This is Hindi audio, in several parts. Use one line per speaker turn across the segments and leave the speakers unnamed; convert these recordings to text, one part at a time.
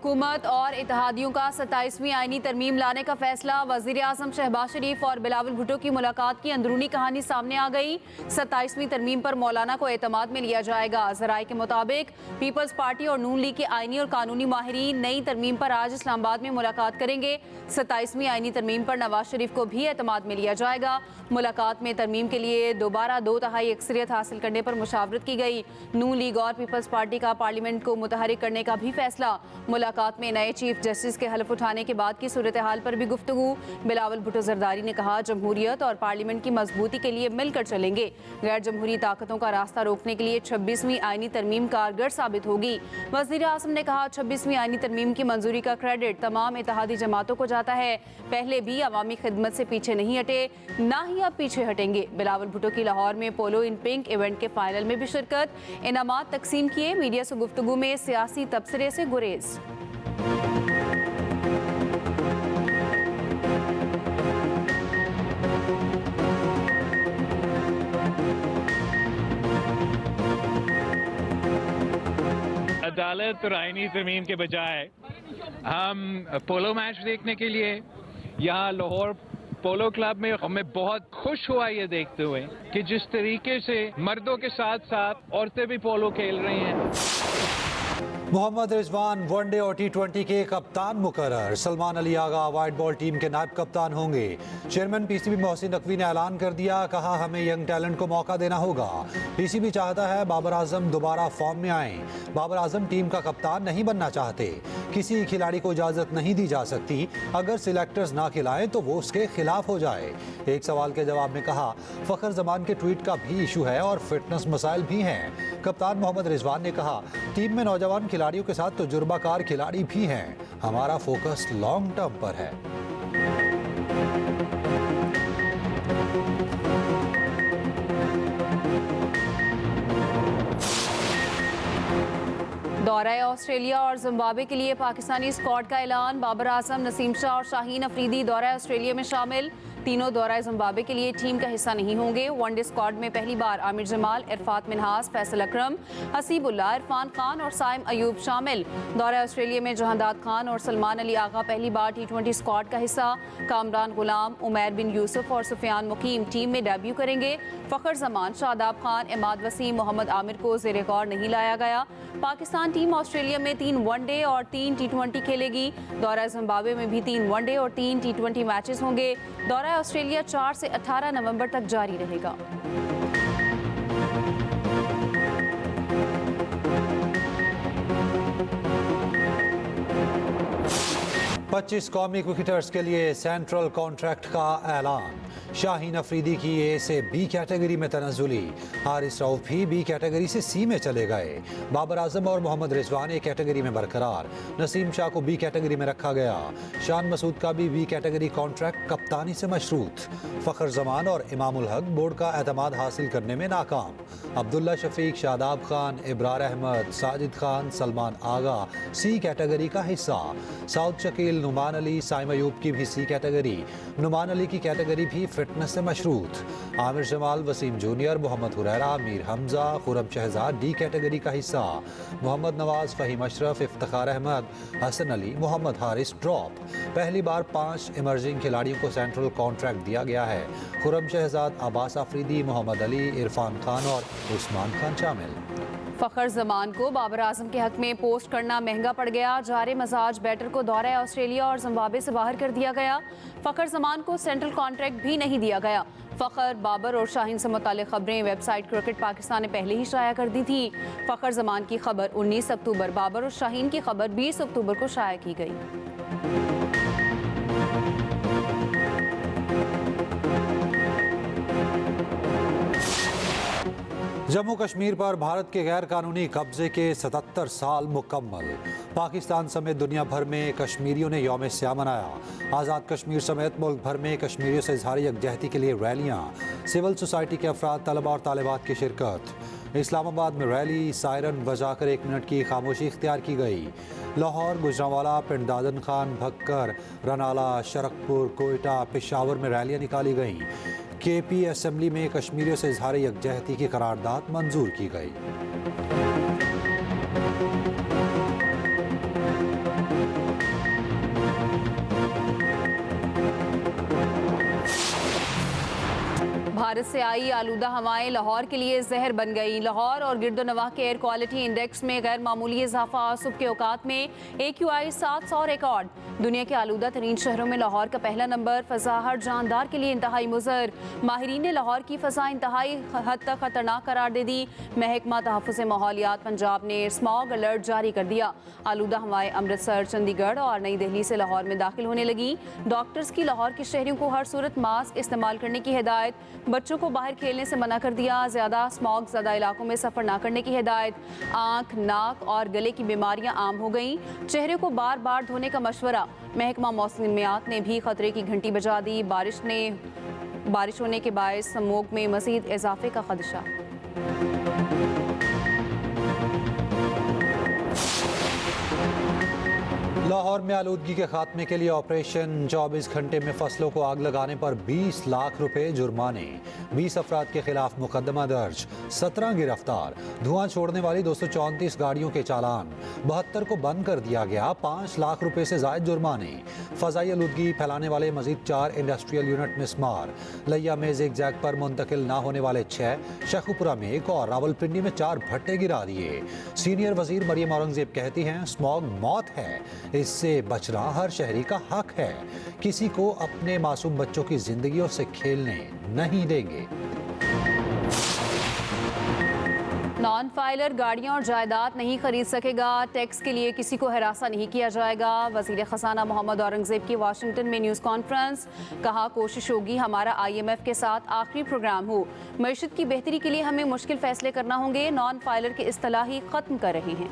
हुकूमत और इत्तेहादियों का 27वीं आईनी तरमीम लाने का फैसला। वज़ीर आज़म शहबाज शरीफ और बिलावल भुट्टो की मुलाकात की अंदरूनी कहानी सामने आ गई। 27वीं तरमीम पर मौलाना को एतमाद में लिया जाएगा। ज़राए के मुताबिक पीपल्स पार्टी और नून लीग के आईनी और कानूनी माहिरीन नई तरमीम पर आज इस्लामाबाद में मुलाकात करेंगे। 27वीं आईनी तरमीम पर नवाज शरीफ को भी एतमाद में लिया जाएगा। मुलाकात में तरमीम के लिए दोबारा 2/3 अक्सरियत हासिल करने पर मुशावरत की गई। नून लीग और पीपल्स पार्टी का पार्लियामेंट को मुतहरिक करने का भी फैसला। मुलाकात में नए चीफ जस्टिस के हलफ उठाने के बाद की सूरत हाल पर भी गुफ्तगू। बिलावल भुट्टो जरदारी ने कहा, जमहूरियत और पार्लियामेंट की मजबूती के लिए मिलकर चलेंगे। गैर जमहूरी ताकतों का रास्ता रोकने के लिए 26वीं आईनी तरमीम कारगर साबित होगी। वज़ीर आज़म ने कहा, 26वीं आईनी तरमीम की मंजूरी का क्रेडिट तमाम इत्तेहादी जमातों को जाता है। पहले भी अवामी खिदमत से पीछे नहीं हटे, ना ही अब पीछे हटेंगे। बिलावल भुट्टो की लाहौर में पोलो इन पिंक इवेंट के फाइनल में भी शिरकत। इनामात तकसीम किए। मीडिया से गुफ्तगू में सियासी तबसरे से गुरेज।
अदालत और आईनी तरमीम के बजाय हम पोलो मैच देखने के लिए यहाँ लाहौर पोलो क्लब में हमें बहुत खुश हुआ ये देखते हुए कि जिस तरीके से मर्दों के साथ साथ औरतें भी पोलो खेल रही हैं।
मोहम्मद रिजवान वनडे और T20 के कप्तान मुकर्रर। Salman Ali Agha white ball team के नायब कप्तान होंगे। चेयरमैन PCB मोहसिन नकवी ने ऐलान कर दिया, कहा हमें यंग टैलेंट को मौका देना होगा। PCB चाहता है बाबर आजम दोबारा फॉर्म में आए। बाबर आजम टीम का कप्तान नहीं बनना चाहते। किसी खिलाड़ी को इजाजत नहीं दी जा सकती, अगर सिलेक्टर्स ना खिलाएं तो वो उसके खिलाफ हो जाए। एक सवाल के जवाब में कहा, फखर जमान के ट्वीट का भी इशू है और फिटनेस मसाइल भी हैं। कप्तान मोहम्मद रिजवान ने कहा, टीम में नौजवान खिलाड़ियों के साथ तजुर्बाकार खिलाड़ी भी हैं। हमारा फोकस लॉन्ग टर्म पर है।
दौरा ऑस्ट्रेलिया और जिम्बाब्वे के लिए पाकिस्तानी स्क्वाड का ऐलान। बाबर आजम, नसीम शाह और शाहीन अफरीदी दौरा ऑस्ट्रेलिया में शामिल। तीनों दौरा जिम्बाब्वे के लिए टीम का हिस्सा नहीं होंगे। वनडे स्क्वाड में पहली बार आमिर जमाल, इरफात मिनहास, फैसल अकरम, हसीबुल्लाह, इरफान खान और साइम अयूब शामिल। दौरा ऑस्ट्रेलिया में जहांदाद खान और सलमान अली आगा पहली बार T20 स्क्वाड का हिस्सा। कामरान गुलाम, उमैर बिन यूसुफ और सुफियान मुकीम टीम में डेब्यू करेंगे। फखर जमान, शादाब खान, इमाद वसीम, मोहम्मद आमिर को ज़ेर गौर नहीं लाया गया। पाकिस्तान टीम ऑस्ट्रेलिया में 3 वनडे और 3 T20 खेलेगी। दौरा जिम्बाब्वे में भी 3 वनडे और 3 T20 मैचेस होंगे। दौरा ऑस्ट्रेलिया 4 से 18 नवंबर तक जारी रहेगा।
पच्चीस कौमी क्रिकेटर्स के लिए सेंट्रल कॉन्ट्रैक्ट का ऐलान। शाहीन अफरीदी की A से B कैटेगरी में तनज़ुली। हारिस रऊफ भी B कैटेगरी से C में चले गए। बाबर आजम और मोहम्मद रिजवान A कैटेगरी में बरकरार। नसीम शाह को B कैटेगरी में रखा गया। शान मसूद का भी B कैटेगरी कॉन्ट्रैक्ट कप्तानी से मशरूत। फ़खर जमान और इमामुल हक बोर्ड का एतमाद हासिल करने में नाकाम। अब्दुल्ला शफीक, शादाब खान, इब्रार अहमद, साजिद खान, सलमान आगा C कैटेगरी का हिस्सा। साउद शकील, नुमान अली, साइम अयूब की भी C कैटेगरी। नुमान अली की कैटेगरी भी फिटनेस से मशरूत। Aamir Jamal, Wasim junior, Mohammad Huraira, Mir Hamza, Khurram Shahzad D category का हिस्सा। मोहम्मद नवाज, फ़हीम अशरफ, इफ्तिखार अहमद, हसन अली, मोहम्मद हारिस ड्रॉप। पहली बार 5 इमर्जिंग खिलाड़ियों को सेंट्रल कॉन्ट्रैक्ट दिया गया है। खुरम शहजाद, अब्बास आफरीदी, मोहम्मद अली, इरफान खान और उस्मान खान शामिल।
फखर जमान को बाबर आजम के हक में पोस्ट करना महंगा पड़ गया। जारे मजाज बैटर को दौरा ऑस्ट्रेलिया और जिम्बाब्वे से बाहर कर दिया गया। फखर जमान को सेंट्रल कॉन्ट्रैक्ट भी नहीं दिया गया। फखर, बाबर और शाहीन से मुताल्लिक़ खबरें वेबसाइट क्रिकेट पाकिस्तान ने पहले ही शाया कर दी थी। फखर जमान की खबर 19 अक्टूबर, बाबर और शाहीन की खबर 20 अक्टूबर को शाया की गई।
जम्मू कश्मीर पर भारत के गैर कानूनी कब्जे के 77 साल मुकम्मल। पाकिस्तान समेत दुनिया भर में कश्मीरियों ने यौम स्याह मनाया। आज़ाद कश्मीर समेत मुल्क भर में कश्मीरियों से इजहार यकजहती के लिए रैलियाँ। सिविल सोसाइटी के अफराद, तलबा और तालिबात की शिरकत। इस्लामाबाद में रैली, सायरन बजाकर 1 मिनट की खामोशी इख्तियार की गई। लाहौर, गुजरांवाला, पिंड दादन खान, भक्कर, रनाला, शरकपुर, कोयटा, पेशावर में रैलियाँ निकाली गईं। KP असेंबली में कश्मीरियों से इजहार यकजहती की करारदाद मंजूर की गई।
भारत से आई आलूदा हवाएं लाहौर के लिए जहर बन गई। लाहौर और गिरदोनवाह के एयर क्वालिटी इंडेक्स में गैर मामूली इजाफा। सुबह के औकात में AQI 700 रिकॉर्ड। दुनिया के आलूदा तरीन शहरों में लाहौर का पहला नंबर। फ़ज़ा हर जानदार के लिए इंतहाई मुज़र। माहिरीन ने लाहौर की फ़ज़ा इंतहाई हद तक खतरनाक करार दे दी। महकमा तहफ़्फ़ुज़ माहौलियात पंजाब ने स्मॉग अलर्ट जारी कर दिया। आलूदा हवाएं अमृतसर, चंडीगढ़ और नई दिल्ली से लाहौर में दाखिल होने लगी। डॉक्टर्स की लाहौर के शहरियों को हर सूरत मास्क इस्तेमाल करने की हिदायत। बच्चों को बाहर खेलने से मना कर दिया। ज़्यादा स्मॉग ज़्यादा इलाकों में सफ़र ना करने की हिदायत। आँख, नाक और गले की बीमारियां आम हो गईं। चेहरे को बार बार धोने का मशवरा। महकमा मौसमियात ने भी खतरे की घंटी बजा दी। बारिश होने के बायस स्मॉग में मज़ीद इजाफे का खदशा।
लाहौर में आलूदगी के खात्मे के लिए ऑपरेशन। 24 घंटे में फसलों को आग लगाने पर 20 लाख रुपए जुर्माने। 20 अफराद के खिलाफ मुकदमा दर्ज। 17 गिरफ्तार। धुआं छोड़ने वाली 234 गाड़ियों के चालान। 72 को बंद कर दिया गया। 5 लाख रुपए से जायद जुर्माने। फजाई आलूदगी फैलाने वाले मजीद 4 इंडस्ट्रियल यूनिट मिसमार। लिया में ज़िगज़ैग पर मुंतकिल ना होने वाले 6, शेखुपुरा में 1 और रावलपिंडी में 4 भट्टे गिरा दिए। सीनियर वजीर मरियम औरंगजेब कहती हैं स्मॉग मौत है, इससे बचना हर शहरी का हक है। किसी को अपने मासूम बच्चों की जिंदगियों से खेलने नहीं देंगे।
नॉन फाइलर गाड़ियां और जायदाद नहीं खरीद सकेगा। टैक्स के लिए किसी को हरासा नहीं किया जाएगा। वजीर खजाना मोहम्मद औरंगजेब की वाशिंगटन में न्यूज़ कॉन्फ्रेंस। कहा कोशिश होगी हमारा IMF के साथ आखिरी प्रोग्राम हो। मईशत की बेहतरी के लिए हमें मुश्किल फैसले करना होंगे। नॉन फाइलर की इस्तिलाह ही खत्म कर रहे हैं।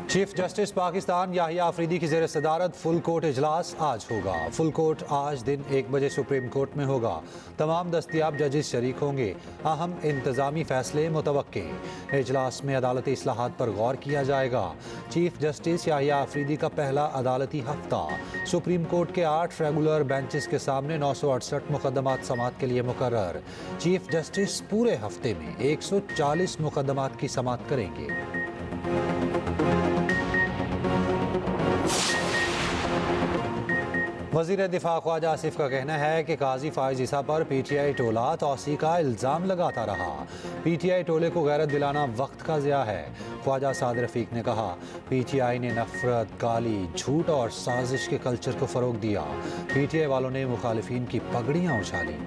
चीफ जस्टिस पाकिस्तान याहिया अफरीदी की ज़ेर सदारत फुल कोर्ट इजलास आज होगा। फुल कोर्ट आज दिन 1 बजे सुप्रीम कोर्ट में होगा। तमाम दस्तयाब जजेस शरीक होंगे। अहम इंतजामी फैसले मुतवक्के। इजलास में अदालती इस्लाहात पर गौर किया जाएगा। चीफ जस्टिस याहिया अफरीदी का पहला अदालती हफ्ता। सुप्रीम कोर्ट के 8 रेगुलर बेंचेस के सामने 968 मुकदमात समात के लिए मुकर्रर। चीफ जस्टिस पूरे हफ्ते में 140 मुकदमात की समात करेंगे। वज़ीर दिफा ख्वाजा आसिफ का कहना है कि काजी फाइज ईसा पर PTI टोला तौसी का इल्ज़ाम लगाता रहा। PTI टोले को गैरत दिलाना वक्त का ज़िया है। ख्वाजा साद रफ़ीक ने कहा PTI ने नफरत, गाली, झूठ और साजिश के कल्चर को फ़रोग दिया। PTI वालों ने मुखालिफिन की पगड़ियाँ उछाली।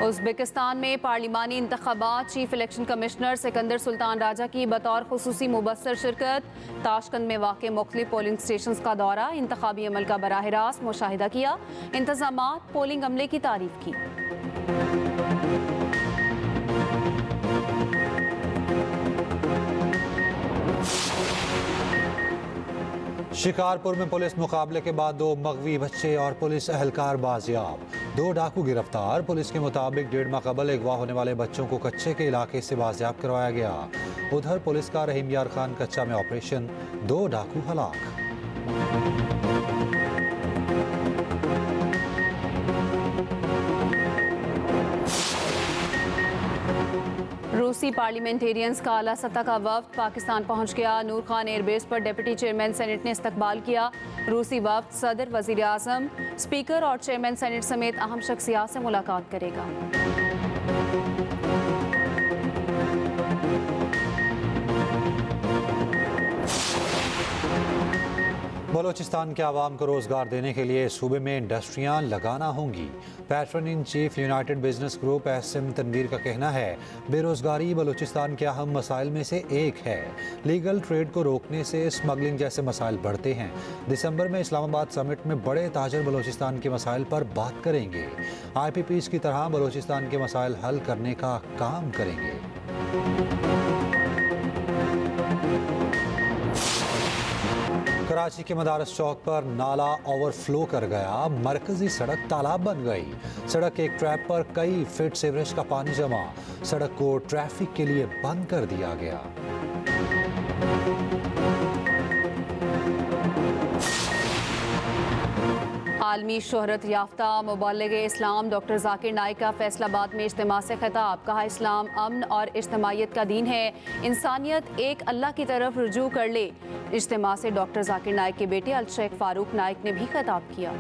उज़्बेकिस्तान में पार्लिमानी इंतखाबात। Chief election commissioner Sikandar Sultan Raja की बतौर खुसूसी मुबस्सर शिरकत। ताशकंद में वाक़े मुख्तलिफ पोलिंग स्टेशन का दौरा। इंतखाबी अमल का बराह रास्त मुशाहिदा किया। इंतजामात पोलिंग अमले की तारीफ की।
शिकारपुर में पुलिस मुकाबले के बाद 2 मगवी बच्चे और पुलिस एहलकार बाजियाब। 2 डाकू गिरफ्तार। पुलिस के मुताबिक 1.5 माह कबल अगवा होने वाले बच्चों को कच्चे के इलाके से बाजियाब करवाया गया। उधर पुलिस का रहीम यार खान कच्चा में ऑपरेशन। 2 डाकू हलाक।
रूसी पार्लियामेंटेरियंस का आला सतह का वफ्द पाकिस्तान पहुंच गया। नूर खान एयरबेस पर डिप्टी चेयरमैन सेनेट ने इस्तकबाल किया। रूसी वफ्द सदर, वजीर आजम, स्पीकर और चेयरमैन सेनेट समेत अहम शख्सियात से मुलाकात करेगा।
बलोचिस्तान के आवाम को रोज़गार देने के लिए सूबे में इंडस्ट्रियाँ लगाना होंगी। Patron in chief United Business Group S M Tanveer का कहना है बेरोज़गारी बलोचिस्तान के अहम मसाइल में से एक है। लीगल ट्रेड को रोकने से स्मगलिंग जैसे मसाइल बढ़ते हैं। दिसंबर में इस्लामाबाद समिट में बड़े ताजर बलोचिस्तान के मसाइल पर बात करेंगे। IPPs की तरह बलोचिस्तान के मसाइल हल करने का काम करेंगे। कराची के मदारस चौक पर नाला ओवरफ्लो कर गया। मरकजी सड़क तालाब बन गई। सड़क के एक ट्रैप पर कई फीट सीवरेज का पानी जमा। सड़क को ट्रैफिक के लिए बंद कर दिया गया।
आलमी शोहरत याफ्ता मुबल्लिग इस्लाम डॉक्टर जाकिर नाइक का फैसलाबाद में इज्तिमा से खिताब। कहा, इस्लाम अमन और इज्तिमाइयत का दीन है, इंसानियत एक अल्लाह की तरफ रुजू कर ले। इज्तिमा से डॉक्टर जाकिर नाइक के बेटे अल शेख फारूक नाइक ने भी खिताब किया।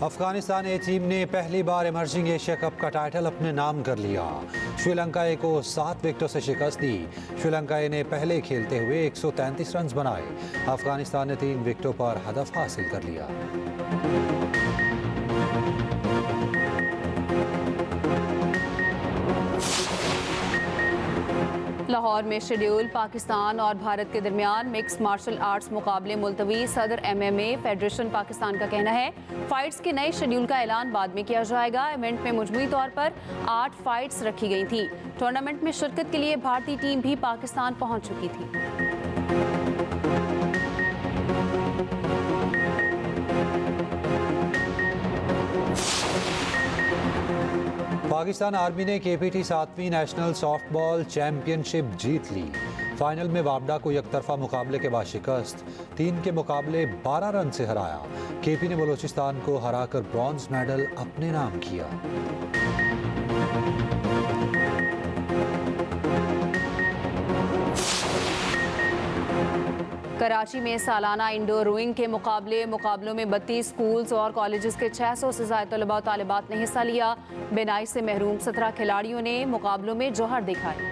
अफगानिस्तान ए टीम ने पहली बार इमर्जिंग एशिया कप का टाइटल अपने नाम कर लिया। श्रीलंका को 7 विकेटों से शिकस्त दी। श्रीलंका ने पहले खेलते हुए 133 रन बनाए। अफगानिस्तान ने 3 विकेटों पर हदफ हासिल कर लिया।
लाहौर में शेड्यूल पाकिस्तान और भारत के दरमियान मिक्स मार्शल आर्ट्स मुकाबले मुलतवी। सदर MMA फेडरेशन पाकिस्तान का कहना है फाइट्स के नए शेड्यूल का ऐलान बाद में किया जाएगा। इवेंट में मुजमूई तौर पर 8 फाइट्स रखी गई थी। टूर्नामेंट में शिरकत के लिए भारतीय टीम भी पाकिस्तान पहुंच चुकी थी।
पाकिस्तान आर्मी ने KPT 7वीं नेशनल सॉफ्टबॉल चैंपियनशिप जीत ली। फाइनल में वापडा को एकतरफा मुकाबले के बाद शिकस्त। 3 के मुकाबले 12 रन से हराया। KP ने बलूचिस्तान को हराकर ब्रॉन्ज मेडल अपने नाम किया।
कराची में सालाना इंडोर रोइंग के मुकाबलों में 32 स्कूल्स और कॉलेजेस के 600 से ज्यादा तलबा और तालिबात ने हिस्सा लिया। बिनाई से महरूम 17 खिलाड़ियों ने मुकाबलों में जौहर दिखाए।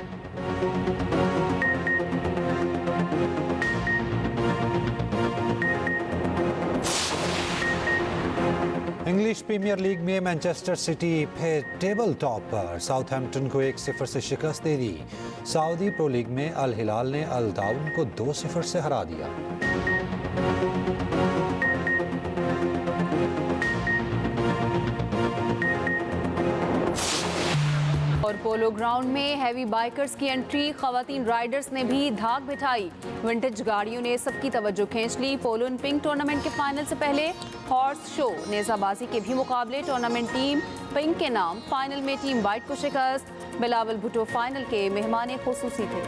इंग्लिश प्रीमियर लीग में मैनचेस्टर सिटी फिर टेबल टॉप पर। साउथहैम्पटन को 1-0 से शिकस्त दे दी। सऊदी प्रो लीग में अल हिलाल ने अल ताउन को 2-0 से हरा दिया।
और पोलो ग्राउंड में हैवी बाइकर्स की एंट्री। खवातीन राइडर्स ने भी धाक बिठाई। विंटेज गाड़ियों ने सबकी तवज्जो खींच ली। पोलो इन पिंक टूर्नामेंट के फाइनल से पहले हॉर्स शो, नेजाबाजी के भी मुकाबले। टूर्नामेंट टीम पिंक के नाम। फाइनल में टीम वाइट को शिकस्त। बिलावल भुट्टो फाइनल के मेहमान खुसूसी थे।